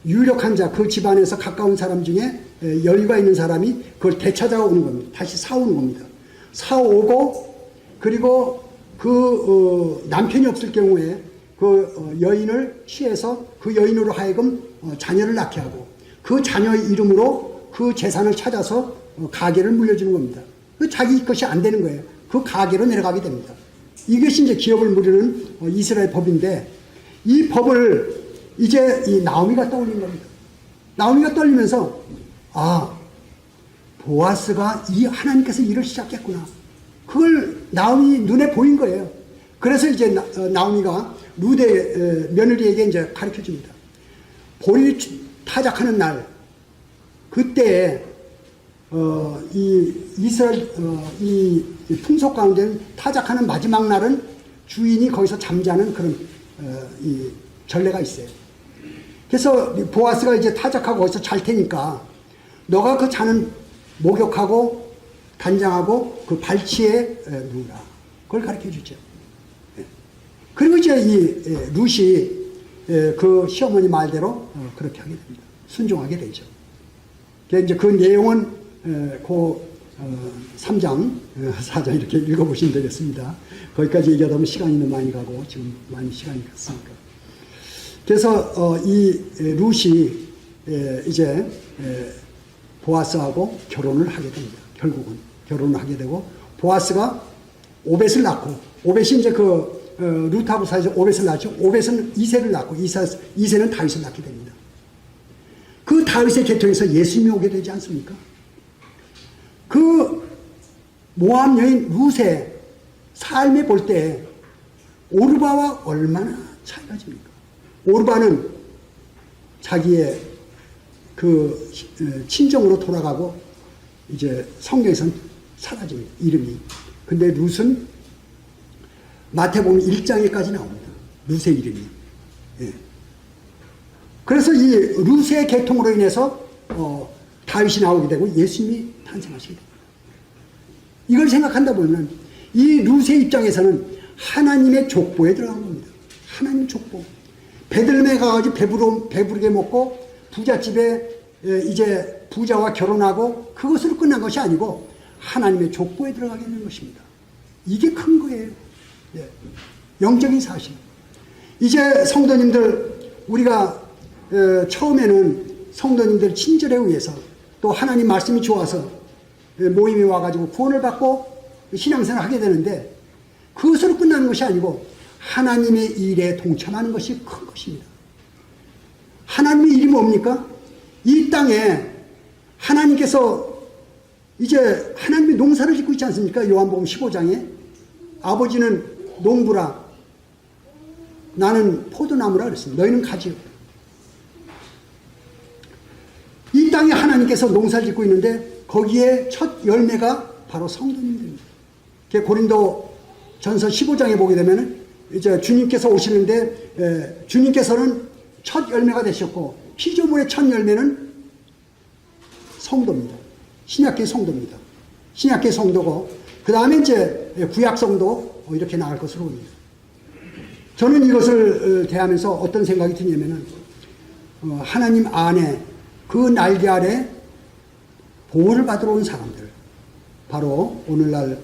유력한 자, 그 집안에서 가까운 사람 중에 여유가 있는 사람이 그걸 되찾아오는 겁니다. 다시 사오는 겁니다. 사오고 그리고 그 남편이 없을 경우에 그 여인을 취해서 그 여인으로 하여금 자녀를 낳게 하고 그 자녀의 이름으로 그 재산을 찾아서 가게를 물려주는 겁니다. 그 자기 것이 안 되는 거예요. 그 가게로 내려가게 됩니다. 이것이 이제 기업을 물리는 이스라엘 법인데, 이 법을 이제 이 나오미가 떠올린 겁니다. 나오미가 떠올리면서 아, 보아스가 이 하나님께서 일을 시작했구나. 그걸 나오미 눈에 보인 거예요. 그래서 이제 나오미가 룻의 며느리에게 이제 가르쳐 줍니다. 볼이 타작하는 날, 그때 이 이스라엘 이 풍속 가운데 타작하는 마지막 날은 주인이 거기서 잠자는 그런 이 전례가 있어요. 그래서 보아스가 이제 타작하고 거기서 잘 테니까 너가 그 자는 목욕하고 단장하고 그 발치에 누우라. 그걸 가르쳐 주죠. 그리고 이제 이 룻이 그 시어머니 말대로 그렇게 하게 됩니다. 순종하게 되죠. 이제 그 내용은 그 3장, 4장 이렇게 읽어보시면 되겠습니다. 거기까지 얘기하다 보면 시간이 너무 많이 가고 지금 많이 시간이 갔으니까. 그래서 이 룻이 이제 보아스하고 결혼을 하게 됩니다. 결국은 결혼을 하게 되고 보아스가 오벳을 낳고, 오벳이 이제 그 룻하고 사이에서 오벳을 낳죠. 오벳은 이새를 낳고 이새는 다윗을 낳게 됩니다. 그 다윗의 계통에서 예수님이 오게 되지 않습니까? 그 모압 여인 룻의 삶에 볼 때 오르바와 얼마나 차이가 집니까? 오르바는 자기의 그 친정으로 돌아가고 이제 성경에서는 사라집니다. 이름이. 근데 룻은 마태복음 1장에까지 나옵니다. 룻의 이름이. 예. 그래서 이 루스의 계통으로 인해서 다윗이 나오게 되고 예수님이 탄생하시게 됩니다. 이걸 생각한다 보면 이 루스의 입장에서는 하나님의 족보에 들어간 겁니다. 하나님 족보. 베들레헴에 가가지고 배부르게 먹고 부잣집에 이제 부자와 결혼하고 그것으로 끝난 것이 아니고 하나님의 족보에 들어가게 되는 것입니다. 이게 큰 거예요. 예. 영적인 사실. 이제 성도님들, 우리가 처음에는 성도님들 친절에 의해서 또 하나님 말씀이 좋아서 모임에 와가지고 구원을 받고 신앙생활을 하게 되는데 그것으로 끝나는 것이 아니고 하나님의 일에 동참하는 것이 큰 것입니다. 하나님의 일이 뭡니까? 이 땅에 하나님께서 이제 하나님이 농사를 짓고 있지 않습니까? 요한복음 15장에 아버지는 농부라 나는 포도나무라 그랬습니다. 너희는 가지요. 이 땅에 하나님께서 농사를 짓고 있는데 거기에 첫 열매가 바로 성도님들입니다. 고린도 전서 15장에 보게 되면 이제 주님께서 오시는데 주님께서는 첫 열매가 되셨고 피조물의 첫 열매는 성도입니다. 신약계 성도입니다. 신약계 성도고 그 다음에 이제 구약 성도 이렇게 나갈 것으로 봅니다. 저는 이것을 대하면서 어떤 생각이 드냐면은 하나님 안에 그 날개 아래 보호를 받으러 온 사람들 바로 오늘날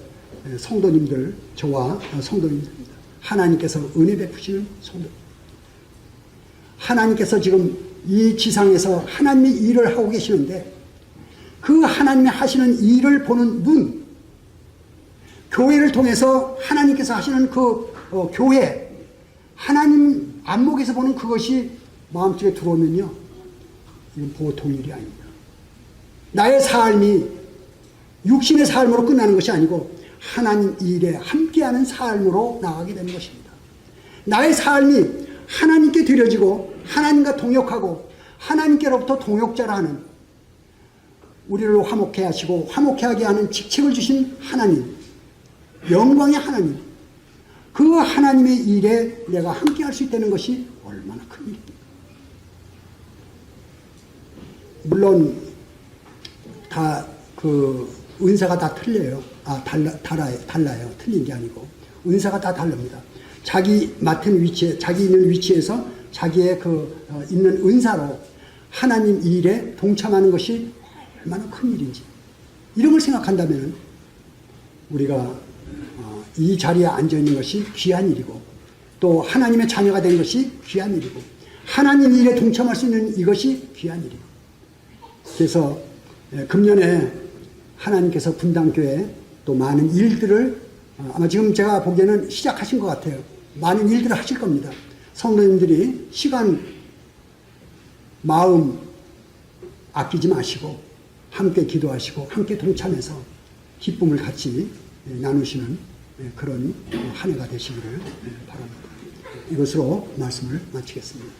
성도님들 저와 성도님들입니다. 하나님께서 은혜 베푸시는 성도. 하나님께서 지금 이 지상에서 하나님의 일을 하고 계시는데 그 하나님이 하시는 일을 보는 눈, 교회를 통해서 하나님께서 하시는 그 교회, 하나님 안목에서 보는 그것이 마음속에 들어오면요, 이건 보통 일이 아닙니다. 나의 삶이 육신의 삶으로 끝나는 것이 아니고 하나님 일에 함께하는 삶으로 나가게 되는 것입니다. 나의 삶이 하나님께 드려지고 하나님과 동역하고 하나님께로부터 동역자라는 우리를 화목해 하시고 화목해 하게 하는 직책을 주신 하나님, 영광의 하나님, 그 하나님의 일에 내가 함께 할 수 있다는 것이 얼마나 큰 일입니까? 물론 다 그 은사가 다 틀려요. 달라요. 틀린 게 아니고 은사가 다 다릅니다. 자기 맡은 위치에, 자기 있는 위치에서 자기의 있는 은사로 하나님 일에 동참하는 것이 얼마나 큰 일인지 이런 걸 생각한다면 우리가 이 자리에 앉아 있는 것이 귀한 일이고 또 하나님의 자녀가 된 것이 귀한 일이고 하나님 일에 동참할 수 있는 이것이 귀한 일이고 그래서 금년에 하나님께서 분당교회에 또 많은 일들을 아마 지금 제가 보기에는 시작하신 것 같아요. 많은 일들을 하실 겁니다. 성도님들이 시간, 마음 아끼지 마시고 함께 기도하시고 함께 동참해서 기쁨을 같이 나누시는 그런 한 해가 되시기를 바랍니다. 이것으로 말씀을 마치겠습니다.